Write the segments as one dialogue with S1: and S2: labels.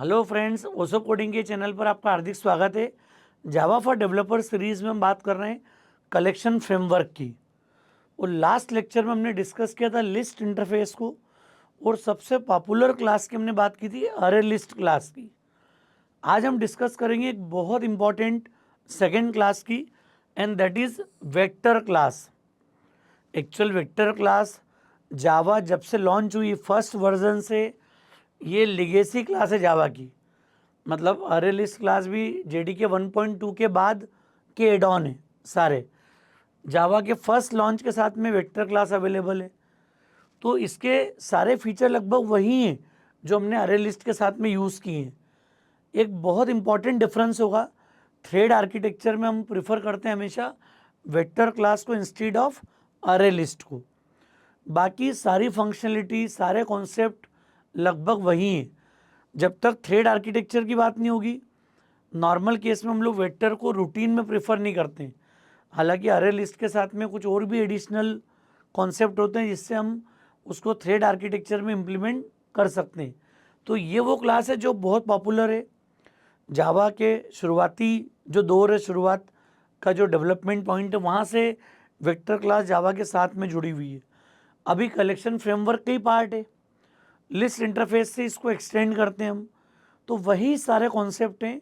S1: Hello friends, ओसो coding के channel पर आपका हार्दिक स्वागत है। जावा फॉर डेवलपर सीरीज़ में हम बात कर रहे हैं कलेक्शन फ्रेमवर्क की। और लास्ट लेक्चर में हमने डिस्कस किया था लिस्ट इंटरफेस को, और सबसे पॉपुलर क्लास की हमने बात की थी अरे लिस्ट क्लास की। आज हम डिस्कस करेंगे एक बहुत इंपॉर्टेंट सेकेंड क्लास की, and that is vector class. Actual vector class Java जब से लॉन्च हुई फर्स्ट वर्जन से, ये लिगेसी क्लास है जावा की। मतलब अरे लिस्ट क्लास भी जेडीके 1.2 के बाद के एड ऑन है सारे। जावा के फर्स्ट लॉन्च के साथ में वेक्टर क्लास अवेलेबल है, तो इसके सारे फीचर लगभग वही हैं जो हमने अरे लिस्ट के साथ में यूज़ किए हैं। एक बहुत इंपॉर्टेंट डिफरेंस होगा, थ्रेड आर्किटेक्चर में हम प्रिफर करते हैं हमेशा वेक्टर क्लास को इंस्टीड ऑफ अरे लिस्ट को। बाकी सारी फंक्शनलिटी, सारे कॉन्सेप्ट लगभग वही हैं। जब तक थ्रेड आर्किटेक्चर की बात नहीं होगी, नॉर्मल केस में हम लोग वेक्टर को रूटीन में प्रेफर नहीं करते हैं। हालांकि अरे लिस्ट के साथ में कुछ और भी एडिशनल कॉन्सेप्ट होते हैं जिससे हम उसको थ्रेड आर्किटेक्चर में इम्प्लीमेंट कर सकते हैं। तो ये वो क्लास है जो बहुत पॉपुलर है। जावा के शुरुआती जो दौर है, शुरुआत का जो डेवलपमेंट पॉइंट है, वहाँ से वेक्टर क्लास जावा के साथ में जुड़ी हुई है। अभी कलेक्शन फ्रेमवर्क का ही पार्ट है, लिस्ट इंटरफेस से इसको एक्सटेंड करते हैं हम। तो वही सारे कॉन्सेप्ट हैं।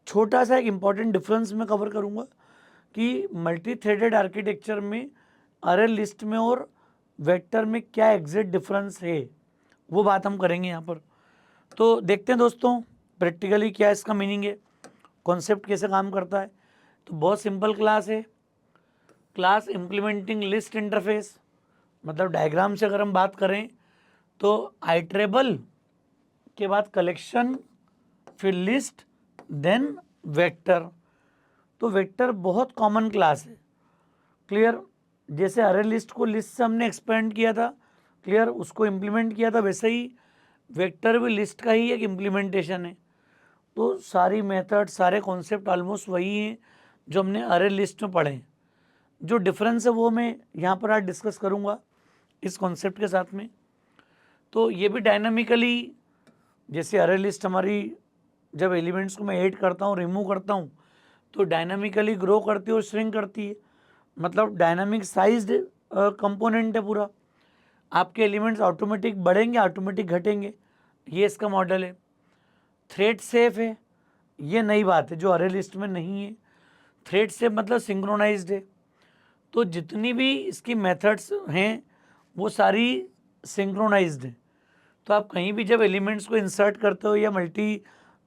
S1: छोटा सा एक इम्पॉर्टेंट डिफरेंस मैं कवर करूँगा कि मल्टी थ्रेडेड आर्किटेक्चर में अरे लिस्ट में और वेक्टर में क्या एग्जैक्ट डिफरेंस है, वो बात हम करेंगे यहाँ पर। तो देखते हैं दोस्तों प्रैक्टिकली क्या इसका मीनिंग है, कॉन्सेप्ट कैसे काम करता है। तो बहुत सिंपल क्लास है, क्लास इम्प्लीमेंटिंग लिस्ट इंटरफेस। मतलब डायग्राम से अगर हम बात करें तो आइट्रेबल के बाद कलेक्शन, फिर लिस्ट, देन वेक्टर। तो वेक्टर बहुत कॉमन क्लास है, क्लियर। जैसे अरे लिस्ट को लिस्ट से हमने एक्सपेंड किया था, क्लियर, उसको इम्प्लीमेंट किया था, वैसे ही वेक्टर भी लिस्ट का ही एक इम्प्लीमेंटेशन है। तो सारी मेथड, सारे कॉन्सेप्ट ऑलमोस्ट वही हैं जो हमने अरे लिस्ट में पढ़े हैं। जो डिफरेंस है वो मैं यहाँ पर आज डिस्कस करूँगा इस कॉन्सेप्ट के साथ में। तो ये भी डायनामिकली, जैसे अरे लिस्ट हमारी जब एलिमेंट्स को मैं ऐड करता हूँ, रिमूव करता हूँ, तो डायनामिकली ग्रो करती है और श्रिंक करती है। मतलब डायनामिक साइज्ड कंपोनेंट है पूरा। आपके एलिमेंट्स ऑटोमेटिक बढ़ेंगे, ऑटोमेटिक घटेंगे, ये इसका मॉडल है। थ्रेड सेफ है, ये नई बात है जो अरे लिस्ट में नहीं है। थ्रेड सेफ मतलब सिंक्रोनाइज्ड है। तो जितनी भी इसकी मेथड्स हैं वो सारी सिंक्रोनाइज्ड है। तो आप कहीं भी जब एलिमेंट्स को इंसर्ट करते हो या मल्टी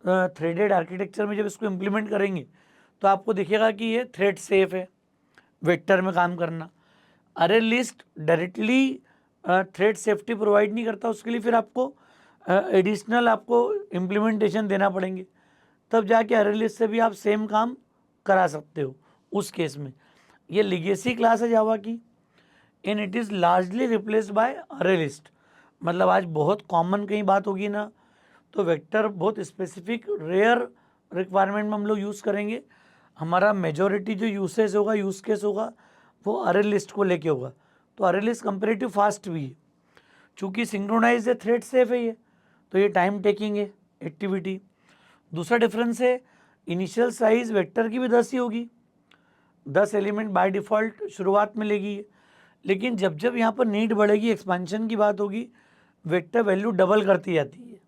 S1: थ्रेडेड आर्किटेक्चर में जब इसको इम्प्लीमेंट करेंगे तो आपको दिखेगा कि ये थ्रेड सेफ है वेक्टर में काम करना। अरे list directly thread safety provide नहीं करता, उसके लिए फिर आपको एडिशनल आपको इम्प्लीमेंटेशन देना पड़ेंगे, तब जाके अरे लिस्ट से भी आप सेम काम करा सकते हो। उस केस में ये लिगेसी क्लास है जावा की, and it is largely replaced by अरे लिस्ट। मतलब आज बहुत कॉमन कहीं बात होगी ना, तो वेक्टर बहुत स्पेसिफिक रेयर रिक्वायरमेंट में हम लोग यूज़ करेंगे। हमारा मेजॉरिटी जो यूसेज होगा, यूज़ केस होगा, वो अरे लिस्ट को लेके होगा। तो अरे लिस्ट कंपेरेटिव फास्ट भी है, चूँकि सिंक्रोनाइज है, थ्रेड सेफ है ये, तो ये टाइम टेकिंग है एक्टिविटी। दूसरा डिफरेंस है, इनिशियल साइज वेक्टर की भी 10 ही होगी, 10 एलिमेंट बाय डिफ़ॉल्ट शुरुआत में लेगी। लेकिन जब जब यहाँ पर नीड बढ़ेगी, एक्सपेंशन की बात होगी, वेक्टर वैल्यू डबल करती जाती है।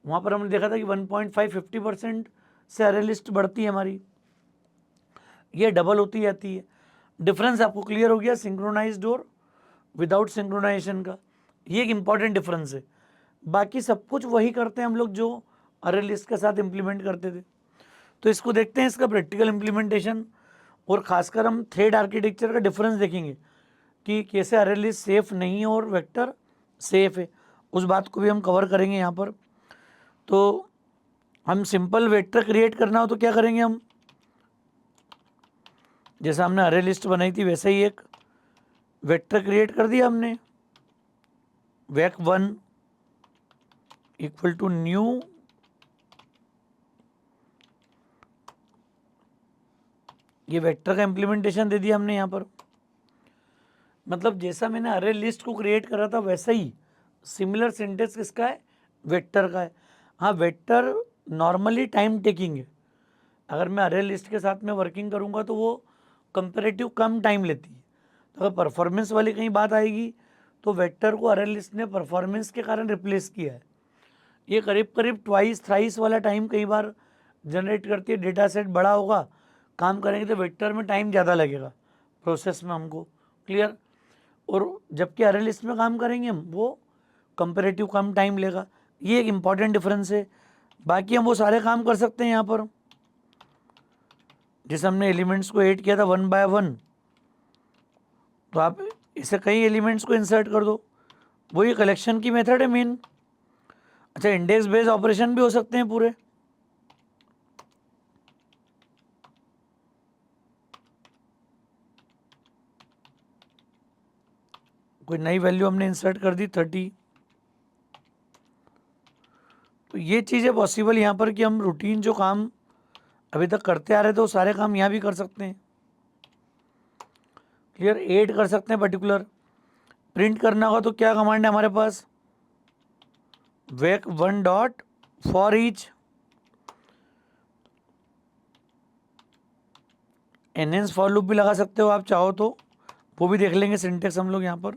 S1: वहाँ पर हमने देखा था कि 1.5 50% से अरे लिस्ट बढ़ती है हमारी, ये डबल होती जाती है। डिफरेंस आपको क्लियर हो गया सिंक्रोनाइज्ड और विदाउट सिंक्रोनाइजेशन का, ये एक इम्पॉर्टेंट डिफरेंस है। बाकी सब कुछ वही करते हैं हम लोग जो अरे लिस्ट के साथ इम्प्लीमेंट करते थे। तो इसको देखते हैं, इसका प्रैक्टिकल इम्प्लीमेंटेशन, और खासकर हम थ्रेड आर्किटेक्चर का डिफरेंस देखेंगे कि कैसे अरे लिस्ट सेफ नहीं है और वेक्टर सेफ है, उस बात को भी हम कवर करेंगे यहाँ पर। तो हम सिंपल वेक्टर क्रिएट करना हो तो क्या करेंगे, हम जैसा हमने अरे लिस्ट बनाई थी वैसे ही एक वेक्टर क्रिएट कर दिया हमने, वेक1 इक्वल टू न्यू ये वेक्टर का इम्प्लीमेंटेशन दे दिया हमने यहाँ पर। मतलब जैसा मैंने अरे लिस्ट को क्रिएट करा था वैसा ही सिमिलर सिंटेक्स किसका है, वेक्टर का है। हाँ, वेक्टर नॉर्मली टाइम टेकिंग है। अगर मैं अरे लिस्ट के साथ में वर्किंग करूँगा तो वो कंपेरेटिव कम टाइम लेती है। तो अगर परफॉर्मेंस वाली कहीं बात आएगी तो वेक्टर को अरे लिस्ट ने परफॉर्मेंस के कारण रिप्लेस किया है। ये करीब करीब ट्वाइस थ्राइस वाला टाइम कई बार जनरेट करती है। डेटा सेट बड़ा होगा, काम करेंगे तो वेक्टर में टाइम ज़्यादा लगेगा प्रोसेस में हमको। क्लियर? और जबकि अरे लिस्ट में काम करेंगे हम, वो कंपेरेटिव कम टाइम लेगा। ये एक इम्पॉर्टेंट डिफरेंस है। बाकी हम वो सारे काम कर सकते हैं यहाँ पर, जैसे हमने एलिमेंट्स को ऐड किया था 1 बाय 1, तो आप इसे कई एलिमेंट्स को इंसर्ट कर दो। वो ये कलेक्शन की मेथड है मेन। अच्छा, इंडेक्स बेस्ड ऑपरेशन भी हो सकते हैं पूरे। कोई नई वैल्यू हमने इंसर्ट कर दी 30, तो ये चीज़ें पॉसिबल यहाँ पर कि हम रूटीन जो काम अभी तक करते आ रहे थे वो सारे काम यहाँ भी कर सकते हैं। क्लियर? ऐड कर सकते हैं पर्टिकुलर। प्रिंट करना होगा तो क्या कमांड है हमारे पास? वेक 1 dot for each enhance for loop भी लगा सकते हो आप चाहो तो, वो भी देख लेंगे सिंटेक्स हम लोग यहाँ पर।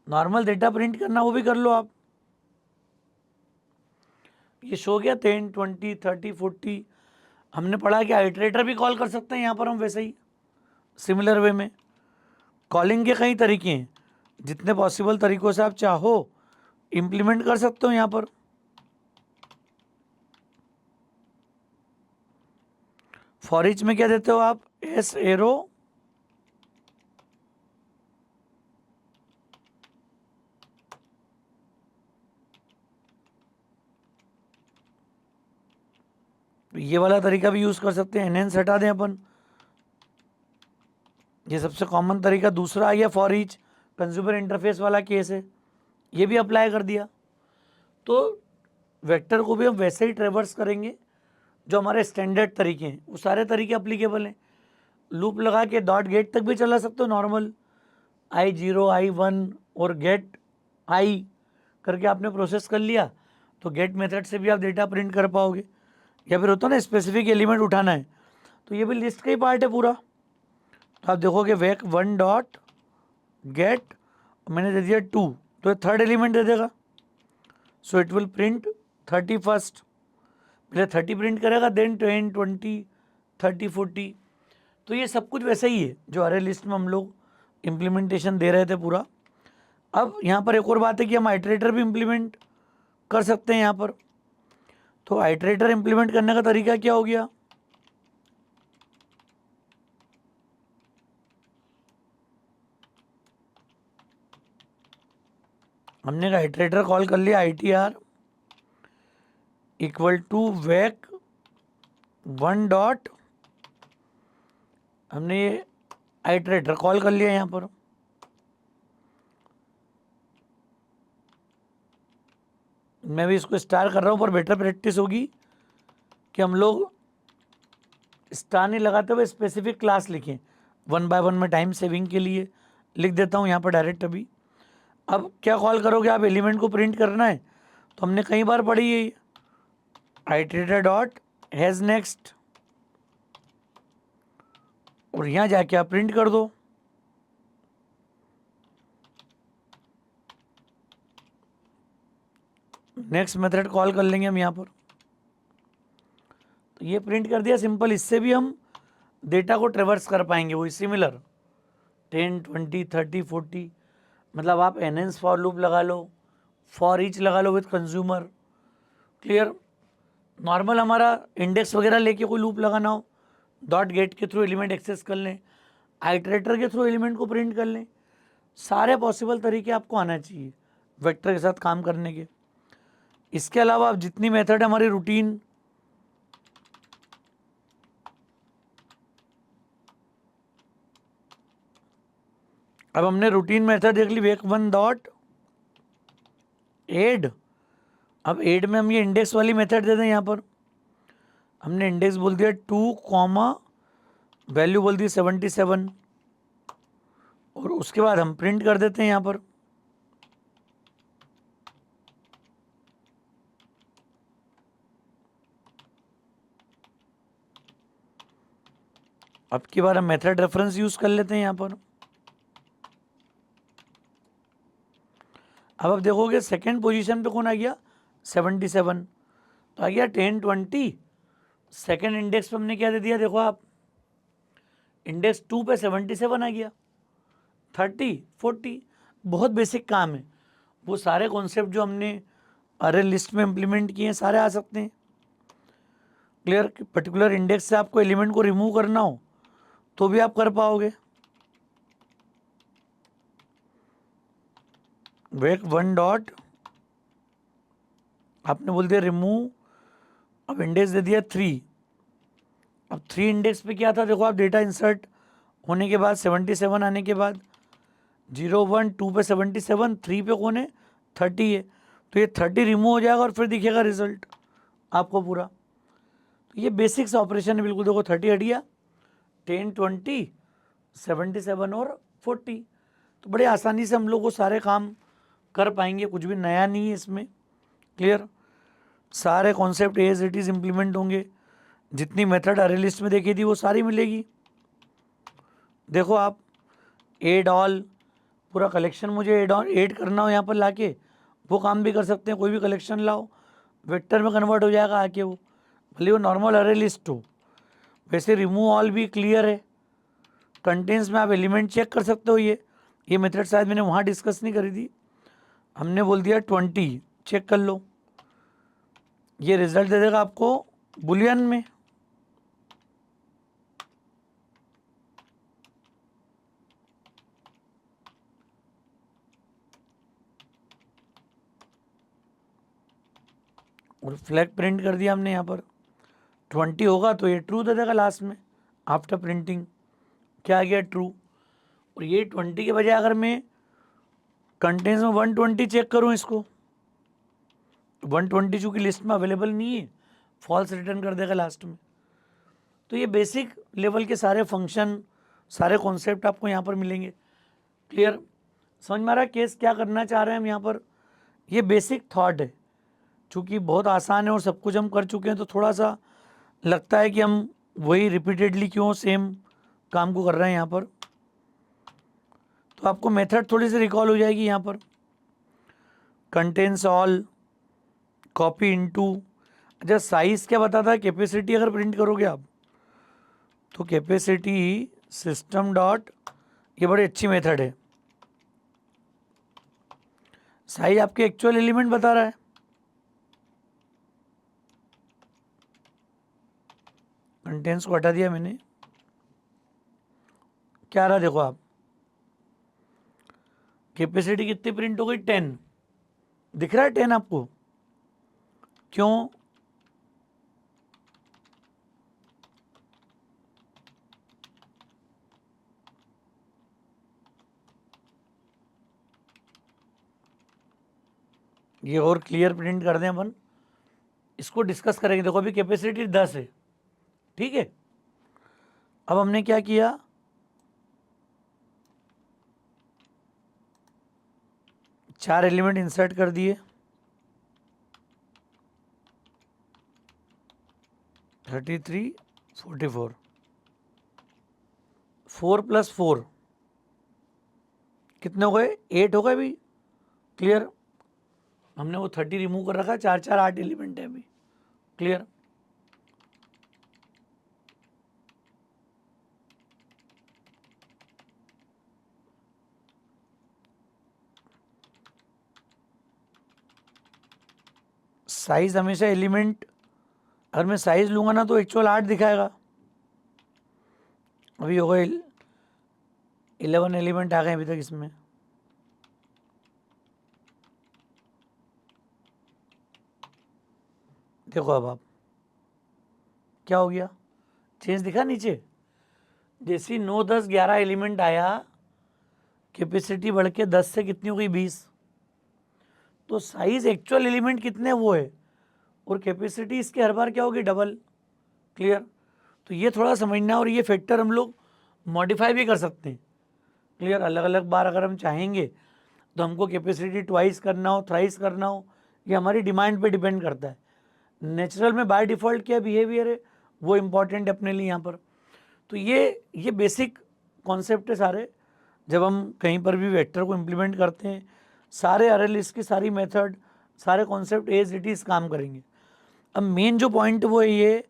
S1: नॉर्मल डेटा प्रिंट करना वो भी कर लो आप। ये शो गया 10 20 30 40। हमने पढ़ा कि आइटरेटर भी कॉल कर सकते हैं यहाँ पर हम, वैसे ही सिमिलर वे में। कॉलिंग के कई तरीके हैं, जितने पॉसिबल तरीकों से आप चाहो इम्प्लीमेंट कर सकते हो यहाँ पर। फॉर ईच में क्या देते हो आप? एस एरो ये वाला तरीका भी यूज़ कर सकते हैं। एनहेंस हटा दें अपन, ये सबसे कॉमन तरीका। दूसरा आ गया फॉर ईच, कंज्यूमर इंटरफेस वाला केस है, ये भी अप्लाई कर दिया। तो वेक्टर को भी हम वैसे ही ट्रेवर्स करेंगे जो हमारे स्टैंडर्ड तरीके हैं, वो सारे तरीके अप्लीकेबल हैं। लूप लगा के डॉट गेट तक भी चला सकते हो नॉर्मल, I0 I1 और गेट आई करके आपने प्रोसेस कर लिया तो गेट मेथड से भी आप डेटा प्रिंट कर पाओगे। या फिर होता है ना स्पेसिफिक एलिमेंट उठाना है, तो ये भी लिस्ट का ही पार्ट है पूरा। तो आप देखोगे वेक 1 डॉट गेट, मैंने दे दिया 2, तो थर्ड एलिमेंट दे देगा। So it will print 31st। पहले 30 प्रिंट करेगा, देन 10 20 30 40। तो ये सब कुछ वैसे ही है जो अरे लिस्ट में हम लोग इम्प्लीमेंटेशन दे रहे थे पूरा। अब यहाँ पर एक और बात है कि हम आइटरेटर भी इम्प्लीमेंट कर सकते हैं यहाँ पर। तो आइटरेटर इम्प्लीमेंट करने का तरीका क्या हो गया? हमने का आइटरेटर कॉल कर लिया ITR equal to vec 1 dot, हमने ये आइटरेटर कॉल कर लिया यहाँ पर। मैं भी इसको स्टार कर रहा हूँ, पर बेटर प्रैक्टिस होगी कि हम लोग स्टार नहीं लगाते हुए स्पेसिफिक क्लास लिखें। 1 बाय 1 में टाइम सेविंग के लिए लिख देता हूँ यहाँ पर डायरेक्ट अभी। अब क्या कॉल करोगे आप? एलिमेंट को प्रिंट करना है तो हमने कई बार पढ़ी है आइटरेटर डॉट हैज़ नेक्स्ट, और यहाँ जाके आप प्रिंट कर दो। नेक्स्ट मेथड कॉल कर लेंगे हम यहाँ पर, तो ये प्रिंट कर दिया सिंपल। इससे भी हम डेटा को ट्रेवर्स कर पाएंगे वही सिमिलर 10 20 30 40। मतलब आप एनहेंस फॉर लूप लगा लो, फॉर ईच लगा लो विथ कंज्यूमर। क्लियर? नॉर्मल हमारा इंडेक्स वगैरह लेके कोई लूप लगाना हो, डॉट गेट के थ्रू एलिमेंट एक्सेस कर लें, आइटरेटर के थ्रू एलिमेंट को प्रिंट कर लें। सारे पॉसिबल तरीके आपको आना चाहिए वेक्टर के साथ काम करने के। इसके अलावा आप जितनी मेथड हमारी रूटीन, अब हमने रूटीन मेथड देख ली वेक 1 डॉट एड। अब एड में हम ये इंडेक्स वाली मेथड दे दें। यहाँ पर हमने इंडेक्स बोल दिया 2, वैल्यू बोल दी 77 और उसके बाद हम प्रिंट कर देते हैं यहाँ पर। अब की बार हम मेथड रेफरेंस यूज कर लेते हैं यहाँ पर। अब आप देखोगे सेकंड पोजीशन पे कौन आ गया 77, तो आ गया 10 20। सेकंड इंडेक्स पे हमने क्या दे दिया, देखो आप इंडेक्स 2 पे 77 आ गया, 30 40। बहुत बेसिक काम है, वो सारे कॉन्सेप्ट जो हमने अरे लिस्ट में इम्प्लीमेंट किए हैं सारे आ सकते हैं। क्लियर, पर्टिकुलर इंडेक्स से आपको एलिमेंट को रिमूव करना हो तो भी आप कर पाओगे। वेक 1 डॉट आपने बोल दिया रिमूव, अब इंडेक्स दे दिया 3। अब 3 इंडेक्स पे क्या था, देखो आप डेटा इंसर्ट होने के बाद 77 आने के बाद 0 1 2 पे 77, 3 पे कौन है 30 है, तो ये 30 रिमूव हो जाएगा और फिर दिखेगा रिजल्ट आपको पूरा। तो ये बेसिक्स ऑपरेशन है बिल्कुल। देखो 30 हट गया, 10 20 77 और 40, तो बड़े आसानी से हम लोग वो सारे काम कर पाएंगे, कुछ भी नया नहीं है इसमें। क्लियर, सारे concept as it is implement होंगे, जितनी मेथड अरे लिस्ट में देखी थी वो सारी मिलेगी। देखो आप एड ऑल, पूरा कलेक्शन मुझे ऐड करना हो यहाँ पर लाके वो काम भी कर सकते हैं। कोई भी कलेक्शन लाओ वेक्टर में कन्वर्ट हो जाएगा आके, वो भले वो नॉर्मल अरे लिस्ट हो। वैसे रिमूव ऑल भी क्लियर है, कंटेंट्स में आप एलिमेंट चेक कर सकते हो। ये मेथड शायद मैंने वहाँ डिस्कस नहीं करी थी, हमने बोल दिया 20 चेक कर लो, ये रिजल्ट दे देगा आपको बुलियन में। और फ्लैग प्रिंट कर दिया हमने यहाँ पर, 20 होगा तो ये ट्रू दे देगा लास्ट में आफ्टर प्रिंटिंग। क्या आ गया ट्रू। और ये 20 के बजाय अगर मैं कंटेंट्स में 120 चेक करूँ, इसको 120 चूँकि लिस्ट में अवेलेबल नहीं है, फॉल्स रिटर्न कर देगा लास्ट में। तो ये बेसिक लेवल के सारे फंक्शन, सारे कॉन्सेप्ट आपको यहाँ पर मिलेंगे। क्लियर, समझ में आ रहा है केस क्या करना चाह रहे हैं हम यहाँ पर। ये बेसिक थॉट है, चूँकि बहुत आसान है और सब कुछ हम कर चुके हैं, तो थोड़ा सा लगता है कि हम वही रिपीटेडली क्यों सेम काम को कर रहे हैं यहाँ पर। तो आपको मेथड थोड़ी सी रिकॉल हो जाएगी यहाँ पर। कंटेंट्स ऑल, कॉपी इनटू, अच्छा साइज क्या बताता है, कैपेसिटी अगर प्रिंट करोगे आप तो कैपेसिटी सिस्टम डॉट, ये बड़ी अच्छी मेथड है। साइज आपके एक्चुअल एलिमेंट बता रहा है, कंटेंट्स को हटा दिया मैंने, क्या आ रहा देखो आप, कैपेसिटी कितनी प्रिंट हो गई 10, दिख रहा है 10 आपको, क्यों, ये और क्लियर प्रिंट कर दें अपन, इसको डिस्कस करेंगे। देखो अभी कैपेसिटी 10 है, ठीक है। अब हमने क्या किया, चार एलिमेंट इंसर्ट कर दिए, 33 44, 4 + 4 कितने हो गए 8 हो गए अभी। क्लियर, हमने वो 30 रिमूव कर रखा है, 4 4 8 एलिमेंट है अभी। क्लियर, साइज हमेशा एलिमेंट, अगर मैं साइज लूंगा ना तो एक्चुअल 8 दिखाएगा। अभी हो गए 11 एलिमेंट आ गए अभी तक इसमें। देखो अब आप क्या हो गया, चेंज दिखा नीचे, जैसे 9 10 11 एलिमेंट आया, कैपेसिटी बढ़ के 10 से कितनी हो गई 20, तो साइज एक्चुअल एलिमेंट कितने वो है और कैपेसिटी इसके हर बार क्या होगी डबल। क्लियर, तो ये थोड़ा समझना है, और ये फैक्टर हम लोग मॉडिफाई भी कर सकते हैं। क्लियर, अलग अलग बार अगर हम चाहेंगे तो हमको कैपेसिटी ट्वाइस करना हो, थ्राइस करना हो, ये हमारी डिमांड पे डिपेंड करता है। नेचुरल में बाय डिफ़ॉल्ट क्या बिहेवियर है वो इम्पॉर्टेंट है अपने लिए यहाँ पर। तो ये बेसिक कॉन्सेप्ट है सारे। जब हम कहीं पर भी वेक्टर को इम्प्लीमेंट करते हैं, सारे अरे लिस्ट की सारी मेथड, सारे कॉन्सेप्ट एज इट इज़ काम करेंगे। अब मेन जो पॉइंट वो ये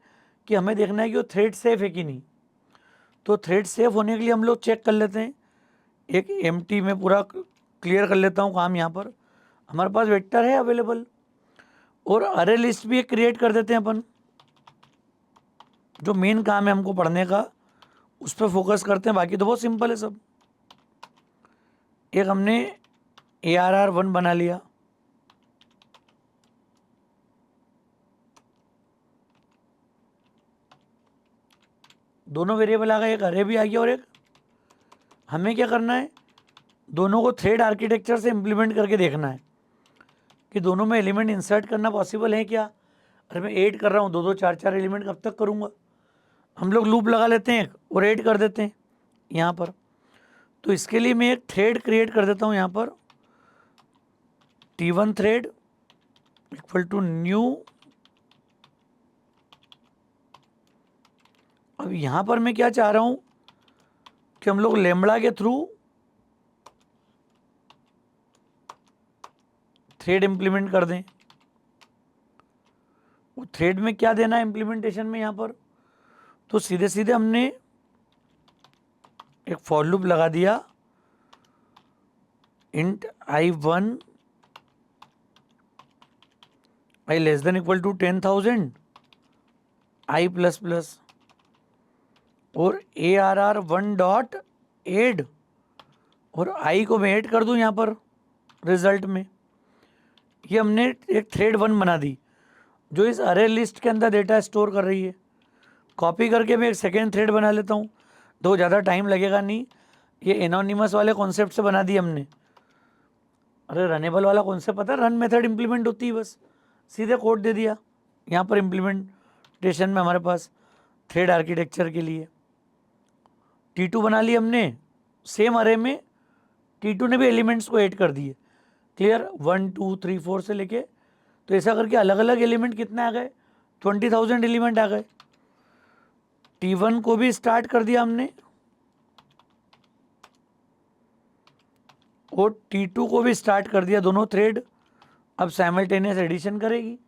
S1: कि हमें देखना है कि वो थ्रेड सेफ है कि नहीं। तो थ्रेड सेफ होने के लिए हम लोग चेक कर लेते हैं, एक एम्प्टी में पूरा क्लियर कर लेता हूँ काम। यहाँ पर हमारे पास वेक्टर है अवेलेबल, और अरे लिस्ट भी एक क्रिएट कर देते हैं अपन। जो मेन काम है हमको पढ़ने का उस पर फोकस करते हैं, बाकी तो बहुत सिंपल है सब। एक हमने ARR1 बना लिया, दोनों वेरिएबल आ गए, एक अरे भी आ गया, और एक हमें क्या करना है, दोनों को थ्रेड आर्किटेक्चर से इम्प्लीमेंट करके देखना है कि दोनों में एलिमेंट इंसर्ट करना पॉसिबल है क्या। अरे मैं ऐड कर रहा हूँ, दो चार चार एलिमेंट कब तक करूँगा। हम लोग लूप लगा लेते हैं और ऐड कर देते हैं यहाँ पर। तो इसके लिए मैं एक थ्रेड क्रिएट कर देता हूँ यहाँ पर, T1 thread equal to new. अब यहाँ पर मैं क्या चाह रहा हूँ कि हम लोग लैम्बडा के थ्रू थ्रेड इम्प्लीमेंट कर दें। वो थ्रेड में क्या देना है इम्प्लीमेंटेशन में यहाँ पर, तो सीधे सीधे हमने एक फॉर लूप लगा दिया, int I1 I less than equal to 10,000 I plus plus, और ARR1 डॉट एड, और I को मैं ऐड कर दूं यहाँ पर रिजल्ट में। ये हमने एक थ्रेड 1 बना दी जो इस अरे लिस्ट के अंदर डेटा स्टोर कर रही है। कॉपी करके मैं एक सेकेंड थ्रेड बना लेता हूँ, तो ज़्यादा टाइम लगेगा नहीं। ये एनोनिमस वाले कॉन्सेप्ट से बना दी हमने। अरे रनेबल वाला कॉन्सेप्ट पता है, रन मेथड इम्प्लीमेंट होती है, बस सीधे कोड दे दिया। यहाँ पर इम्प्लीमेंटेशन में हमारे पास थ्रेड आर्किटेक्चर के लिए T2 बना ली हमने, सेम अरे में T2 ने भी एलिमेंट्स को ऐड कर दिए। क्लियर, 1 2 3 4 से लेके, तो ऐसा करके अलग अलग एलिमेंट कितने आ गए, 20,000 एलिमेंट आ गए। T1 को भी स्टार्ट कर दिया हमने, और T2 को भी स्टार्ट कर दिया। दोनों थ्रेड अब साइमल्टेनियस एडिशन करेगी।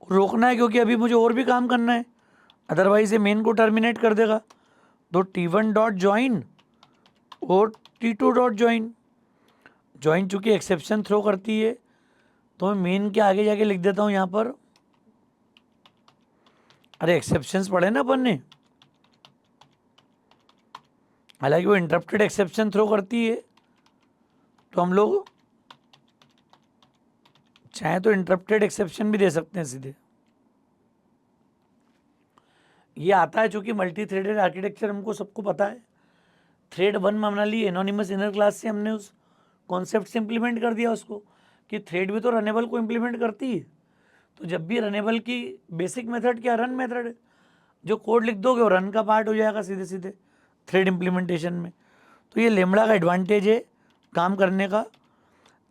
S1: रोकना है क्योंकि अभी मुझे और भी काम करना है, अदरवाइज ये मेन को टर्मिनेट कर देगा। तो T1 डॉट ज्वाइन और T2 डॉट ज्वाइन। ज्वाइन चूंकि एक्सेप्शन थ्रो करती है, तो मैं मेन के आगे जाके लिख देता हूँ यहाँ पर। अरे एक्सेप्शंस पढ़े ना अपन ने, हालांकि वो इंटरप्टेड एक्सेप्शन थ्रो करती है, तो हम लोग चाहे तो इंटरप्टेड एक्सेप्शन भी दे सकते हैं सीधे। ये आता है चूंकि मल्टी थ्रेडेड आर्किटेक्चर हमको सबको पता है। थ्रेड 1 में बना ली, एनोनिमस इनर क्लास से हमने उस कॉन्सेप्ट से इम्प्लीमेंट कर दिया उसको, कि थ्रेड भी तो रनेबल को इम्प्लीमेंट करती है। तो जब भी रनेबल की बेसिक मेथड क्या, रन मेथड है। जो कोड लिख दोगे वो रन का पार्ट हो जाएगा सीधे सीधे थ्रेड इम्प्लीमेंटेशन में। तो ये लैम्बडा का एडवांटेज है काम करने का।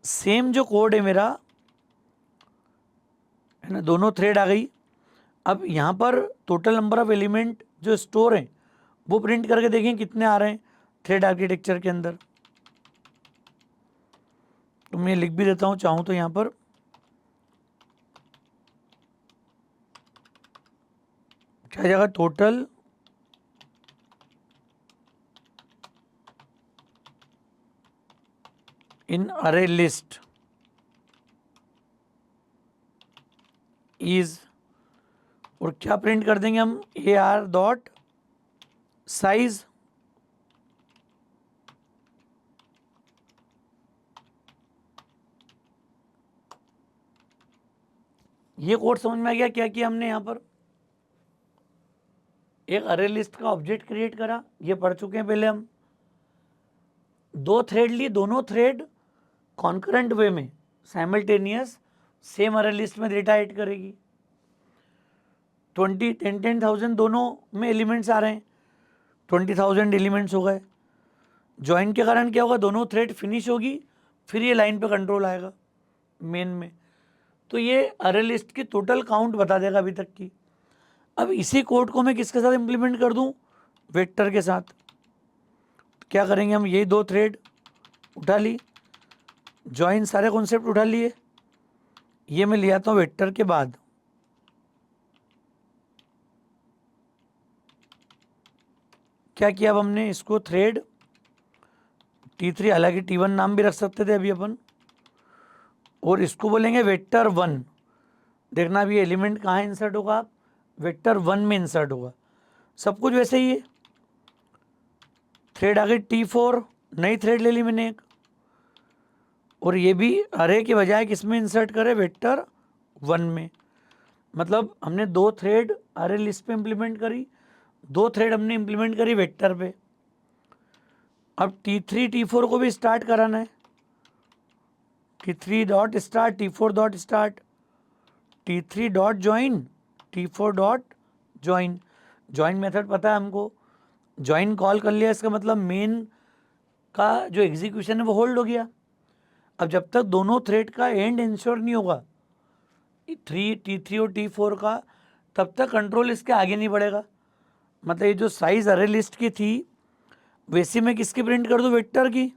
S1: सेम जो कोड है मेरा, है ना, दोनों थ्रेड आ गई। अब यहाँ पर टोटल नंबर ऑफ एलिमेंट जो स्टोर हैं वो प्रिंट करके देखें कितने आ रहे हैं थ्रेड आर्किटेक्चर के अंदर। तो मैं लिख भी देता हूँ चाहूँ तो यहाँ पर, क्या जाएगा, total in array list is, और क्या प्रिंट कर देंगे हम, AR डॉट साइज। ये कोड समझ में आ गया क्या किया हमने यहाँ पर। एक अरे लिस्ट का ऑब्जेक्ट क्रिएट करा, ये पढ़ चुके हैं पहले हम। दो थ्रेड लिए, दोनों थ्रेड कॉन्करेंट वे में साइमल्टेनियस सेम अरे लिस्ट में डेटा ऐड करेगी। 10,000 दोनों में एलिमेंट्स आ रहे हैं, 20,000 एलिमेंट्स हो गए। ज्वाइन के कारण क्या होगा, दोनों थ्रेड फिनिश होगी, फिर ये लाइन पे कंट्रोल आएगा मेन में। तो ये अरे लिस्ट की टोटल काउंट बता देगा अभी तक की। अब इसी कोड को मैं किसके साथ इम्प्लीमेंट कर दूं, वेक्टर के साथ। क्या करेंगे हम, यही 2 थ्रेड उठा ली, ज्वाइन सारे कॉन्सेप्ट उठा लिए, ये मैं ले आता हूँ वेक्टर के बाद। क्या किया अब हमने, इसको थ्रेड T3, हालांकि T1 नाम भी रख सकते थे अभी अपन, और इसको बोलेंगे वेक्टर 1। देखना अभी एलिमेंट कहाँ इंसर्ट होगा, आप वेक्टर 1 में इंसर्ट होगा। सब कुछ वैसे ही है। थ्रेड आ गई T4, नई थ्रेड ले ली मैंने एक, और ये भी अरे के बजाय किस में इंसर्ट करे, वेक्टर 1 में। मतलब हमने 2 थ्रेड अरे लिस्ट पे इम्प्लीमेंट करी, 2 थ्रेड हमने इम्प्लीमेंट करी वेक्टर पे। अब T3 T4 को भी स्टार्ट कराना है, T3 dot start, T4 dot start, T3 dot join, T4 dot join. Join method पता है हमको, ज्वाइन कॉल कर लिया, इसका मतलब मेन का जो एग्जीक्यूशन है वो होल्ड हो गया। अब जब तक दोनों थ्रेड का एंड इंश्योर नहीं होगा, T3 और T4 का, तब तक कंट्रोल इसके आगे नहीं बढ़ेगा। मतलब ये जो साइज अरे लिस्ट की थी, वैसी मैं किसकी प्रिंट कर दूं, वेक्टर की।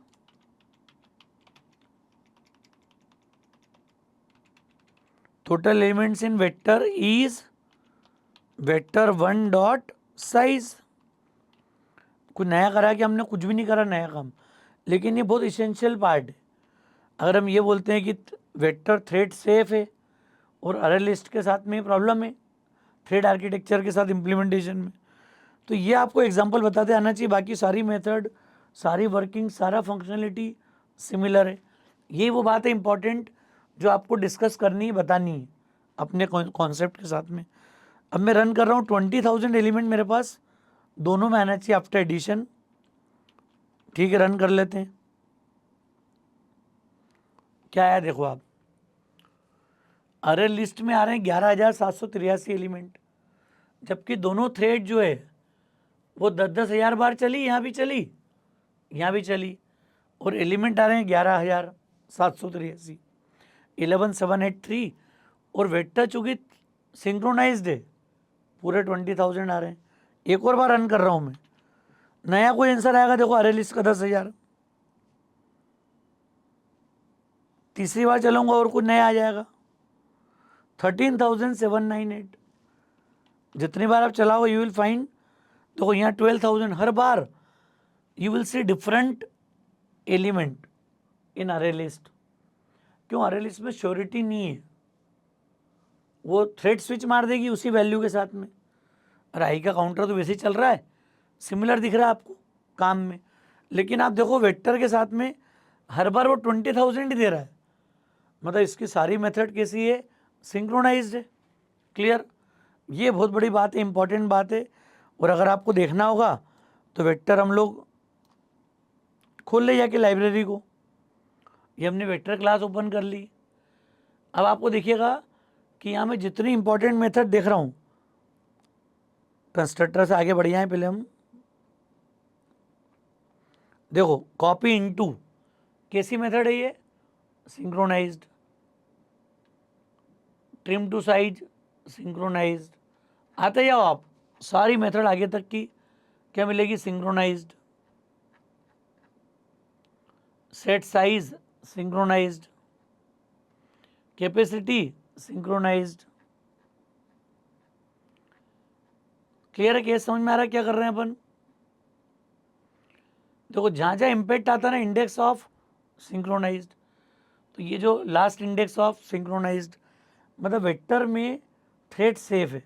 S1: Total elements in vector is vector 1 dot size. कुछ नया करा कि हमने, कुछ भी नहीं करा नया काम, लेकिन ये बहुत इसेंशियल पार्ट है। अगर हम ये बोलते हैं कि वेक्टर थ्रेड सेफ है और अरे लिस्ट के साथ में प्रॉब्लम है, थ्रेड आर्किटेक्चर के साथ इम्प्लीमेंटेशन में, तो ये आपको एग्जांपल बताते आना चाहिए। बाकी सारी मेथड, सारी वर्किंग, सारा फंक्शनलिटी सिमिलर है। यही वो बात है इंपॉर्टेंट जो आपको डिस्कस करनी है, बतानी है अपने कॉन्सेप्ट के साथ में। अब मैं रन कर रहा हूँ, 20,000 एलिमेंट मेरे पास दोनों में आना चाहिए आफ्टर एडिशन। ठीक है, रन कर लेते हैं। क्या आया देखो आप, अरे लिस्ट में आ रहे हैं 11,783 एलिमेंट, जबकि दोनों थ्रेड जो है वो 10,000 बार चली, यहाँ भी चली, यहाँ भी चली, और एलिमेंट आ रहे हैं 11,783, 11,783। और वेक्टर चूंकि सिंक्रोनाइज्ड है, पूरे 20,000 आ रहे हैं। एक और बार रन कर रहा हूँ मैं, नया कोई आंसर आएगा देखो, अरे लिस्ट का 10,000। तीसरी बार चलूंगा और कुछ नया आ जाएगा, 13,798। जितनी बार आप चलाओ यू विल फाइंड, तो यहाँ 12,000। हर बार you will see different element in array list. क्यों, अरे लिस्ट में श्योरिटी नहीं है, वो थ्रेड स्विच मार देगी उसी वैल्यू के साथ में। और आई का काउंटर तो वैसे ही चल रहा है, सिमिलर दिख रहा है आपको काम में, लेकिन आप देखो वेक्टर के साथ में हर बार वो 20,000 ही दे रहा है। मतलब इसकी सारी मेथड कैसी है, सिंक्रोनाइज्ड है। क्लियर, ये बहुत बड़ी बात है, इंपॉर्टेंट बात है। और अगर आपको देखना होगा तो वेक्टर हम लोग खोल ले जाके लाइब्रेरी को, ये हमने वेक्टर क्लास ओपन कर ली। अब आपको देखिएगा कि यहाँ मैं जितनी इंपॉर्टेंट मेथड देख रहा हूँ, कंस्ट्रक्टर से आगे बढ़ जाए पहले हम। देखो कॉपी इनटू कैसी मेथड है ये, synchronized. Trim to size synchronized. आते जाओ आप, सारी मेथड आगे तक की क्या मिलेगी, synchronized. Set size synchronized, capacity synchronized. Clear है, केस समझ में आ रहा है क्या कर रहे हैं अपन। देखो जहाँ जहाँ इम्पैक्ट आता है ना, इंडेक्स ऑफ सिंक्रोनाइज्ड, तो ये जो लास्ट इंडेक्स ऑफ सिंक्रोनाइज्ड, मतलब वेक्टर में थ्रेड सेफ है।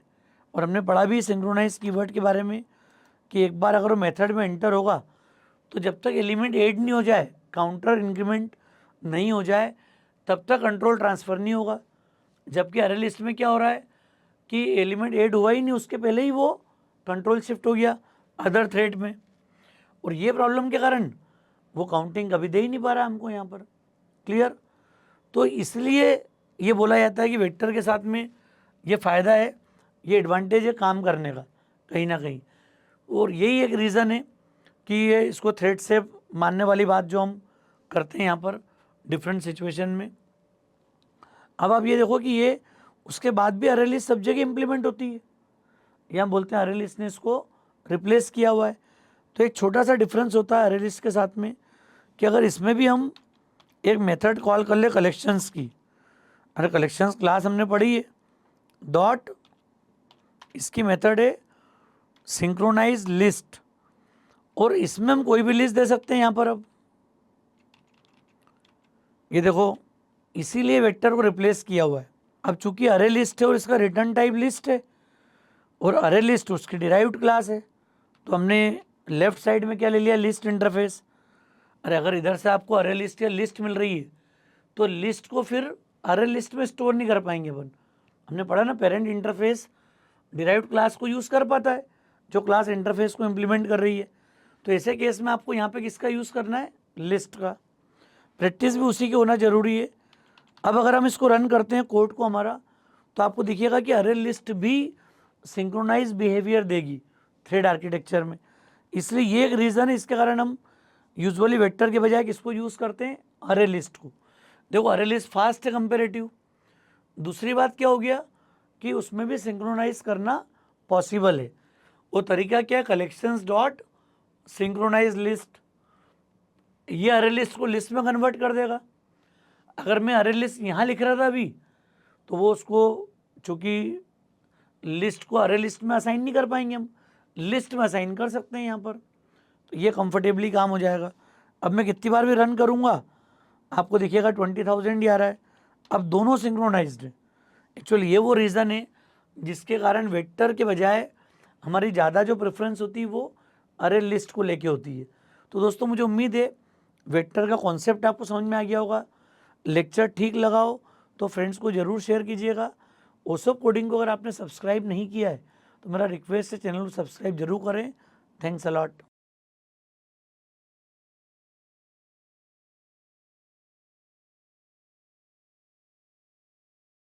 S1: और हमने पढ़ा भी सिंक्रोनाइज कीवर्ड के बारे में कि एक बार अगर वो मेथड में एंटर होगा तो जब तक एलिमेंट ऐड नहीं हो जाए, काउंटर इंक्रीमेंट नहीं हो जाए, तब तक कंट्रोल ट्रांसफ़र नहीं होगा। जबकि अरे लिस्ट में क्या हो रहा है कि एलिमेंट ऐड हुआ ही नहीं, उसके पहले ही वो कंट्रोल शिफ्ट हो गया अदर थ्रेड में, और ये प्रॉब्लम के कारण वो काउंटिंग कभी दे ही नहीं पा रहा हमको यहाँ पर। क्लियर, तो इसलिए ये बोला जाता है कि वेक्टर के साथ में ये फ़ायदा है, ये एडवांटेज है काम करने का कहीं ना कहीं, और यही एक रीज़न है कि ये इसको थ्रेड से मानने वाली बात जो हम करते हैं यहाँ पर डिफरेंट सिचुएशन में। अब आप ये देखो कि ये उसके बाद भी अरे लिस्ट सब जगह इम्प्लीमेंट होती है, यहाँ बोलते हैं अरे लिस्ट ने इसको रिप्लेस किया हुआ है। तो एक छोटा सा डिफरेंस होता है अरे लिस्ट के साथ में कि अगर इसमें भी हम एक मेथड कॉल कर ले कलेक्शंस की, अरे कलेक्शंस क्लास हमने पढ़ी है, डॉट इसकी मेथड है सिंक्रोनाइज लिस्ट, और इसमें हम कोई भी लिस्ट दे सकते हैं यहाँ पर। अब ये देखो इसीलिए वेक्टर को रिप्लेस किया हुआ है। अब चूंकि अरे लिस्ट है और इसका रिटर्न टाइप लिस्ट है और अरे लिस्ट उसकी डिराइव्ड क्लास है, तो हमने लेफ्ट साइड में क्या ले लिया, लिस्ट इंटरफेस। अरे अगर इधर से आपको अरे लिस्ट या लिस्ट मिल रही है तो लिस्ट को फिर अरे लिस्ट में स्टोर नहीं कर पाएंगे अपन। हमने पढ़ा ना पेरेंट इंटरफेस डिराइव्ड क्लास को यूज़ कर पाता है जो क्लास इंटरफेस को इम्प्लीमेंट कर रही है। तो ऐसे केस में आपको यहाँ पे किसका यूज़ करना है, लिस्ट का। प्रैक्टिस भी उसी की होना ज़रूरी है। अब अगर हम इसको रन करते हैं कोड को हमारा, तो आपको दिखेगा कि अरे लिस्ट भी सिंक्रोनाइज बिहेवियर देगी थ्रेड आर्किटेक्चर में। इसलिए ये एक रीज़न है, इसके कारण हम यूजुअली वेक्टर के बजाय किसको यूज़ करते हैं, अरे लिस्ट को। देखो अरे लिस्ट फास्ट है कंपेरेटिव। दूसरी बात क्या हो गया कि उसमें भी सिंक्रोनाइज करना पॉसिबल है। वो तरीका क्या है, कलेक्शंस डॉट सिंक्रोनाइज लिस्ट, ये अरे लिस्ट को लिस्ट में कन्वर्ट कर देगा। अगर मैं अरे लिस्ट यहाँ लिख रहा था अभी, तो वो उसको चूँकि लिस्ट को अरे लिस्ट में असाइन नहीं कर पाएंगे, हम लिस्ट में असाइन कर सकते हैं यहाँ पर, तो ये कंफर्टेबली काम हो जाएगा। अब मैं कितनी बार भी रन करूँगा आपको दिखेगा 20,000 ही आ रहा है। अब दोनों सिंक्रोनाइज्ड है। एक्चुअली ये वो रीज़न है जिसके कारण वेक्टर के बजाय हमारी ज़्यादा जो प्रेफरेंस होती है वो अरे लिस्ट को लेके होती है। तो दोस्तों मुझे उम्मीद है वेक्टर का कॉन्सेप्ट आपको समझ में आ गया होगा। लेक्चर ठीक लगाओ तो फ्रेंड्स को ज़रूर शेयर कीजिएगा। ओसो कोडिंग को अगर आपने सब्सक्राइब नहीं किया है तो मेरा रिक्वेस्ट है चैनल को सब्सक्राइब जरूर करें। Thanks a lot.